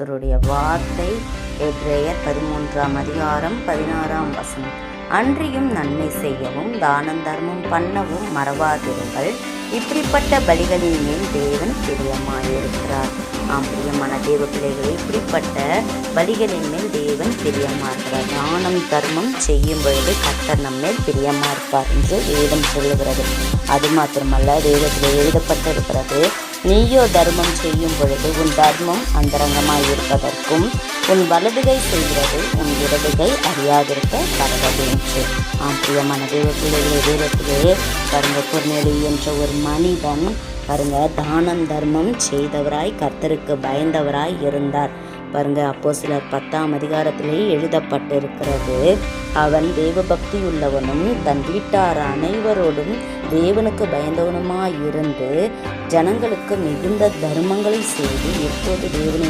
கர்த்தருடைய வார்த்தை எபிரேயர் 13 அன்றியும் நன்மை செய்யவும் தானம் தர்மம் பண்ணவும் மறவாதிருங்கள், இப்படிப்பட்ட பலிகளின் மேல் தேவன் பிரியமாயிருக்கிறார். பிரியமான தேவ பிள்ளைகளை, இப்படிப்பட்ட பலிகளின் மேல் தேவன் பிரியமாயிருக்கிறார். தானம் தர்மம் செய்யும் பொழுது கர்த்தர் நம்மேல் பிரியமா இருப்பார் என்று வேதம் சொல்லுகிறது. அது மாத்திரமல்ல, வேதத்தில் எழுதப்பட்டிருக்கிறது, நீயோ தர்மம் செய்யும் பொழுது உன் தர்மம் அந்தரங்கமாய் இருப்பதற்கும் உன் வலதுகை செய்கிறது உன் இடதுகை அறியாதிருக்க கடவுள் என்று. பிரியமான தேவ பிள்ளைகளை, வேதத்திலே பாருங்க, கொர்நேலி என்ற ஒரு மனிதன் பாருங்க தானம் தர்மம் செய்தவராய் கர்த்தருக்கு பயந்தவராய் இருந்தார். பாருங்க, அப்போஸ்தலர் 10 எழுதப்பட்டிருக்கிறது, அவன் தேவ பக்தி உள்ளவனும் தன் வீட்டார் அனைவரோடும் தேவனுக்கு பயந்தவனுமாயிருந்து ஜனங்களுக்கு மிகுந்த தர்மங்களை செய்து எப்போது தேவனை